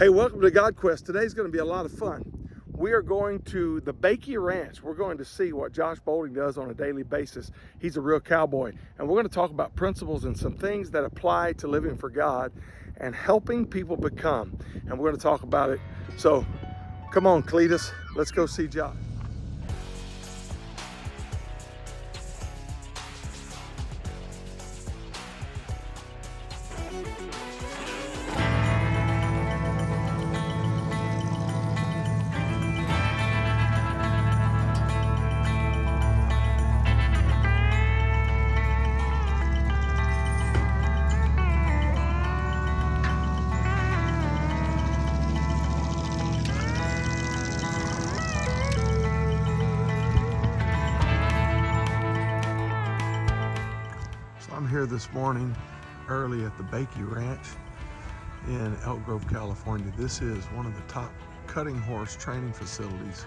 Hey, welcome to GodQuest. Today's going to be a lot of fun. We are going to the Bakey Ranch. We're going to see what Josh Bolding does on a daily basis. He's a real cowboy. And we're going to talk about principles and some things that apply to living for God and helping people become. And we're going to talk about it. So come on, Cletus. Let's go see Josh. I'm here this morning early at the Bakey Ranch in Elk Grove, California. This is one of the top cutting horse training facilities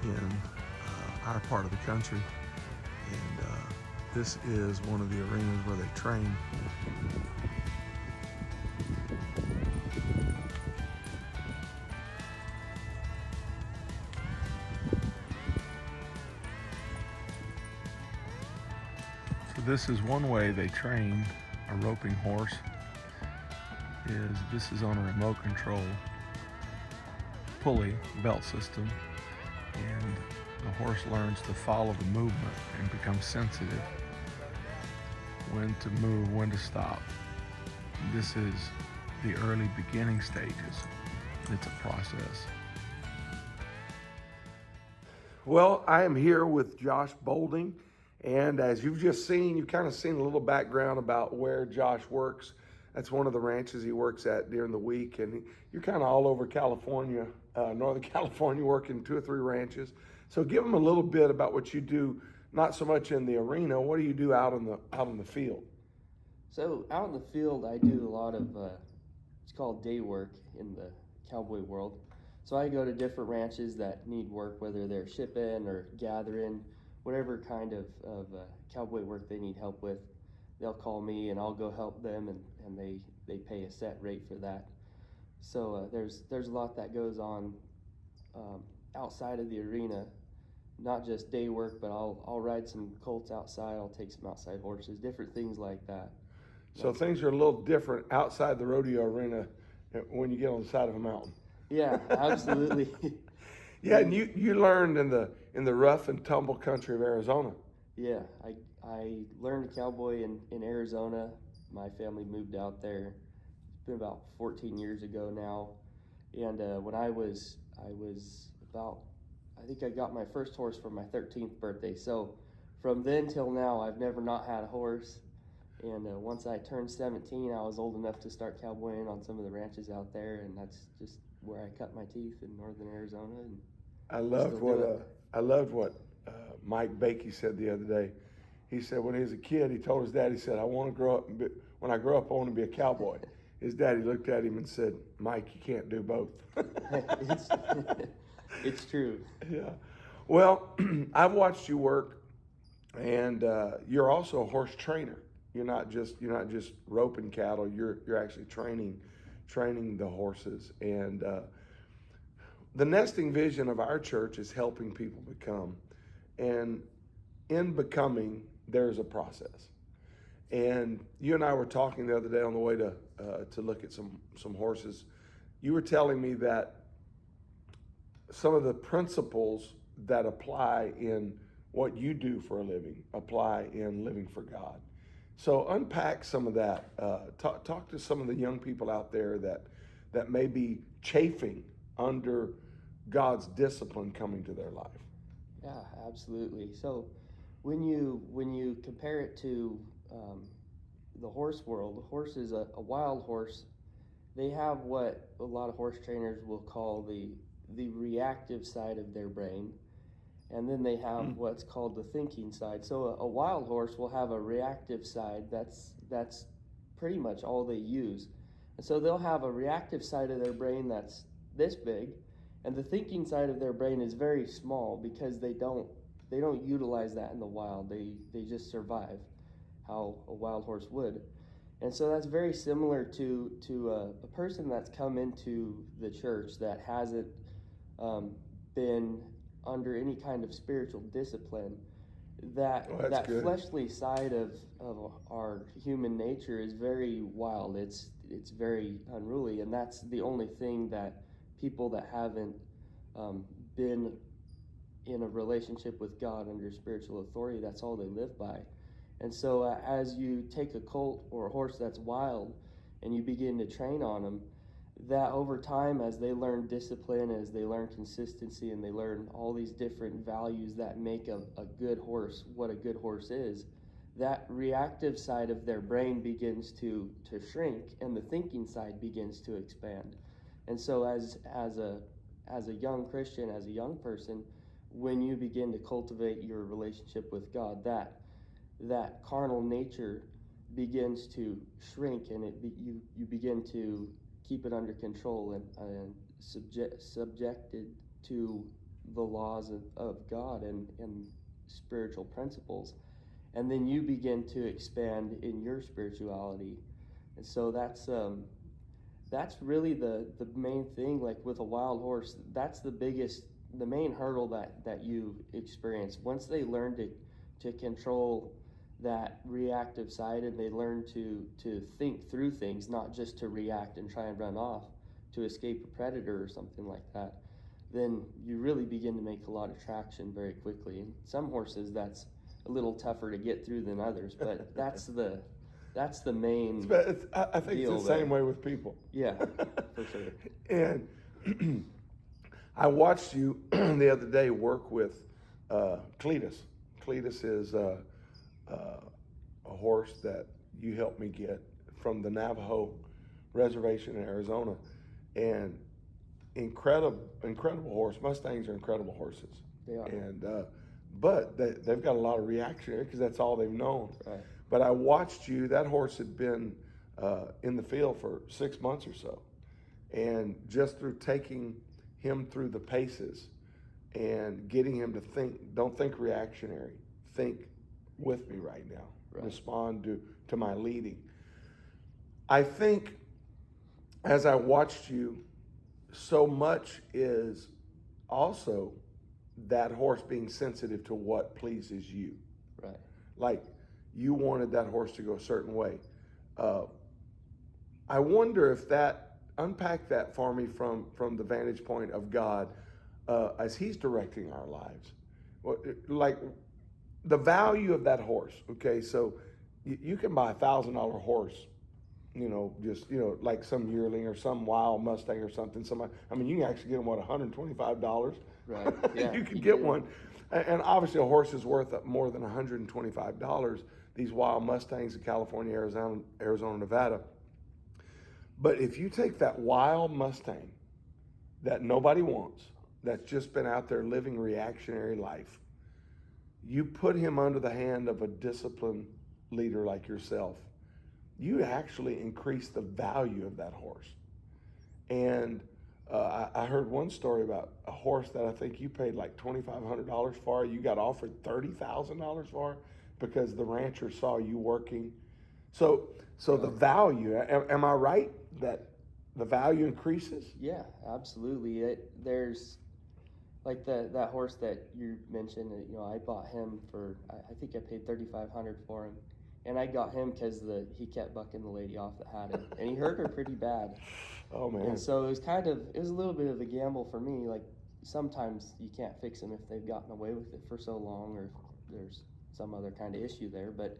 in our part of the country. And this is one of the arenas where they train. This is one way they train a roping horse. This is on a remote control pulley belt system, and the horse learns to follow the movement and become sensitive when to move, when to stop. This is the early beginning stages. It's a process. Well, I am here with Josh Bolding. And as you've just seen, you've kind of seen a little background about where Josh works. That's one of the ranches he works at during the week. And you're kind of all over California, Northern California, working 2 or 3 ranches. So give them a little bit about what you do, not so much in the arena. What do you do out in the field? So out in the field, I do a lot of, it's called day work in the cowboy world. So I go to different ranches that need work, whether they're shipping or gathering, whatever kind of cowboy work they need help with. They'll call me and I'll go help them, and they pay a set rate for that. So there's a lot that goes on outside of the arena, not just day work, but I'll ride some colts outside, I'll take some outside horses, different things like that. So things are a little different outside the rodeo arena when you get on the side of a mountain. Yeah, absolutely. Yeah, and you learned in the rough and tumble country of Arizona. Yeah, I learned cowboy in Arizona. My family moved out there. It's been about 14 years ago now. And when I was about, I think I got my first horse for my 13th birthday. So from then till now, I've never not had a horse. And once I turned 17, I was old enough to start cowboying on some of the ranches out there, and that's just where I cut my teeth in northern Arizona. And I loved what Mike Bakey said the other day. He said when he was a kid, he told his dad, he said, when I grow up, I want to be a cowboy. His daddy looked at him and said, Mike, you can't do both. It's true. Yeah. Well, I've watched you work, and you're also a horse trainer. You're not just roping cattle. You're actually training the horses. And the nesting vision of our church is helping people become. And in becoming, there's a process. And you and I were talking the other day on the way to look at some horses. You were telling me that some of the principles that apply in what you do for a living apply in living for God. So unpack some of that. Talk to some of the young people out there that may be chafing under God's discipline coming to their life. Yeah, absolutely. So when you compare it to the horse world, the horse is a wild horse. They have what a lot of horse trainers will call the reactive side of their brain. And then they have what's called the thinking side. So a wild horse will have a reactive side. That's pretty much all they use. And so they'll have a reactive side of their brain that's this big, and the thinking side of their brain is very small because they don't utilize that in the wild. They just survive how a wild horse would. And so that's very similar to a person that's come into the church that hasn't been under any kind of spiritual discipline. That good. fleshly side of our human nature is very wild. It's very unruly, and that's the only thing that people that haven't been in a relationship with God under spiritual authority, that's all they live by. And so as you take a colt or a horse that's wild and you begin to train on them, that over time, as they learn discipline, as they learn consistency, and they learn all these different values that make a good horse what a good horse is, that reactive side of their brain begins to shrink, and the thinking side begins to expand. And so as a young Christian, as a young person, when you begin to cultivate your relationship with God, that carnal nature begins to shrink, and you begin to keep it under control and subjected to the laws of God and spiritual principles. And then you begin to expand in your spirituality. And so that's really the main thing. Like with a wild horse, that's the main hurdle that you experience. Once they learn to control that reactive side, and they learn to think through things, not just to react and try and run off to escape a predator or something like that, then you really begin to make a lot of traction very quickly. And some horses, that's a little tougher to get through than others, but that's the main I think it's the same way with people. Yeah, for sure. And I watched you the other day work with Cletus. Cletus is a horse that you helped me get from the Navajo reservation in Arizona, and incredible horse. Mustangs are incredible horses. They are. And but they've got a lot of reactionary because that's all they've known. Right. But I watched you. That horse had been in the field for 6 months or so, and just through taking him through the paces and getting him to don't think reactionary, think with me right now. Right. Respond to my leading. I think as I watched you, so much is also that horse being sensitive to what pleases you. Right. Like you wanted that horse to go a certain way. I wonder if unpack that for me from the vantage point of God as He's directing our lives. Like the value of that horse. Okay, so you can buy $1,000 horse, like some yearling or some wild Mustang or something. You can actually get them $125. Right. Yeah. You can get one, and obviously a horse is worth more than $125. These wild Mustangs in California, Arizona, Nevada. But if you take that wild Mustang that nobody wants, that's just been out there living reactionary life, you put him under the hand of a disciplined leader like yourself, you actually increase the value of that horse. And I heard one story about a horse that I think you paid like $2,500 for. You got offered $30,000 for because the rancher saw you working. So the value, am I right that the value increases? Yeah, absolutely. There's like that horse that you mentioned. I bought him for, I think I paid $3,500 for him, and I got him because he kept bucking the lady off that had him, and he hurt her pretty bad. Oh man! And so it was a little bit of a gamble for me. Like sometimes you can't fix them if they've gotten away with it for so long, or if there's some other kind of issue there. But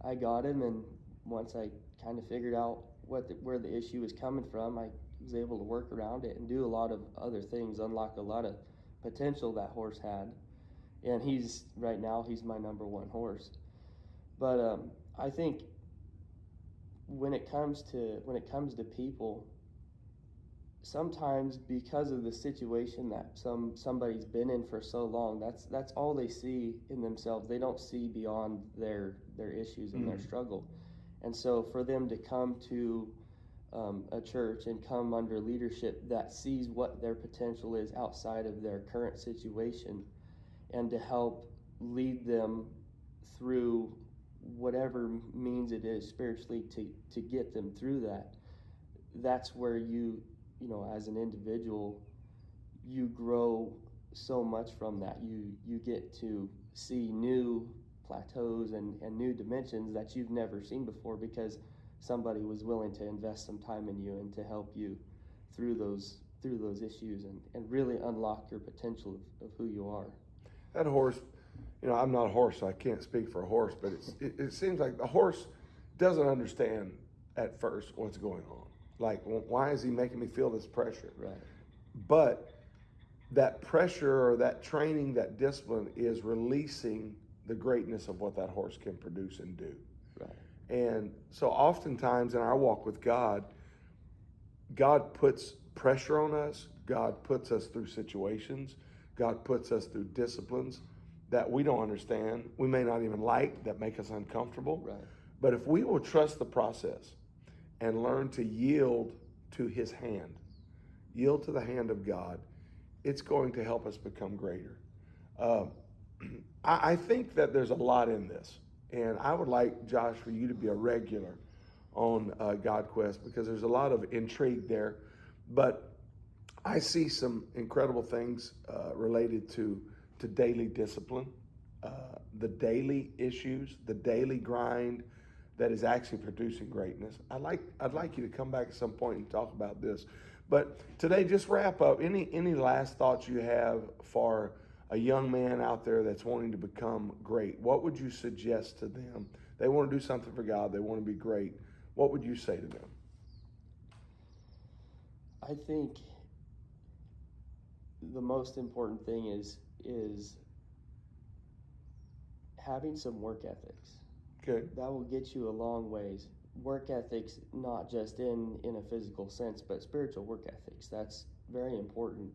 I got him, and once I kind of figured out where the issue was coming from, I was able to work around it and do a lot of other things, unlock a lot of potential that horse had. And right now he's my number one horse. But I think when it comes to people, sometimes because of the situation that somebody's been in for so long, that's all they see in themselves. They don't see beyond their issues and their struggle. And so for them to come to a church and come under leadership that sees what their potential is outside of their current situation, and to help lead them through whatever means it is spiritually to get them through that. That's where you know, as an individual, you grow so much from that. You get to see new plateaus and new dimensions that you've never seen before, because somebody was willing to invest some time in you and to help you through those issues and really unlock your potential of who you are. That horse, you know, I'm not a horse, so I can't speak for a horse, but it seems like the horse doesn't understand at first what's going on. Like, why is he making me feel this pressure? Right. But that pressure or that training, that discipline is releasing the greatness of what that horse can produce and do. Right. And so oftentimes in our walk with God, God puts pressure on us. God puts us through situations. God puts us through disciplines that we don't understand. We may not even like, that make us uncomfortable. Right. But if we will trust the process and learn to yield to his hand, yield to the hand of God, it's going to help us become greater. I think that there's a lot in this. And I would like, Josh, for you to be a regular on GodQuest, because there's a lot of intrigue there. But I see some incredible things related to daily discipline, the daily issues, the daily grind that is actually producing greatness. I'd like you to come back at some point and talk about this. But today, just wrap up. Any last thoughts you have for a young man out there that's wanting to become great? What would you suggest to them? They want to do something for God. They want to be great. What would you say to them? I think the most important thing is having some work ethics. Okay. That will get you a long ways. Work ethics, not just in a physical sense, but spiritual work ethics. That's very important.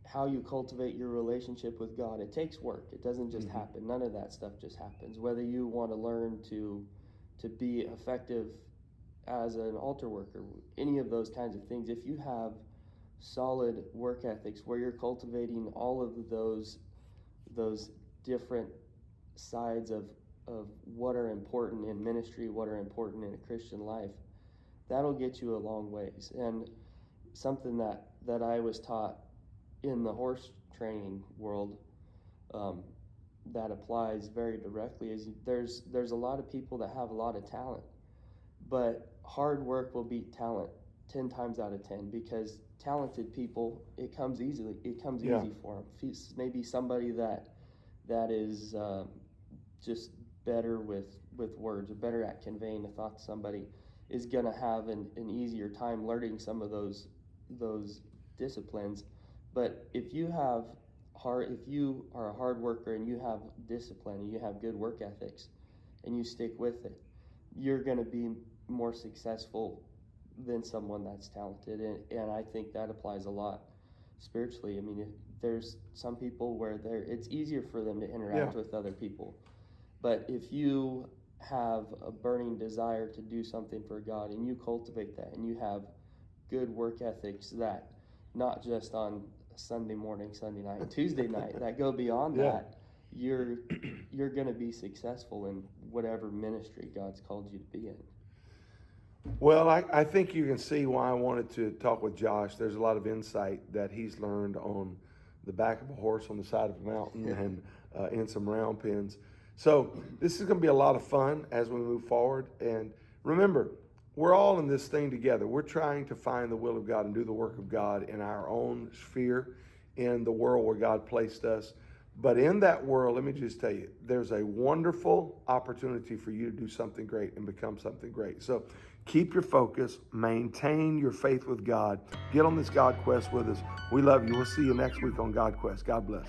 How you cultivate your relationship with God, it takes work. It doesn't just happen. None of that stuff just happens. Whether you want to learn to be effective as an altar worker, any of those kinds of things, if you have solid work ethics where you're cultivating all of those different sides of what are important in ministry, what are important in a Christian life, that'll get you a long ways. And something that I was taught in the horse training world that applies very directly is there's a lot of people that have a lot of talent, but hard work will beat talent 10 times out of 10, because talented people, it comes easily. It comes easy for them. Maybe somebody that is just better with words, or better at conveying a thought to somebody, is going to have an easier time learning some of those disciplines. But if you are a hard worker and you have discipline and you have good work ethics and you stick with it, you're going to be more successful than someone that's talented. And I think that applies a lot spiritually. I mean, there's some people where it's easier for them to interact with other people. But if you have a burning desire to do something for God and you cultivate that and you have good work ethics that not just on Sunday morning, Sunday night, Tuesday night, that go beyond that, you're going to be successful in whatever ministry God's called you to be in. Well, I think you can see why I wanted to talk with Josh. There's a lot of insight that he's learned on the back of a horse on the side of a mountain and in some round pens. So this is going to be a lot of fun as we move forward. And remember, we're all in this thing together. We're trying to find the will of God and do the work of God in our own sphere, in the world where God placed us. But in that world, let me just tell you, there's a wonderful opportunity for you to do something great and become something great. So keep your focus, maintain your faith with God. Get on this God Quest with us. We love you. We'll see you next week on God Quest. God bless.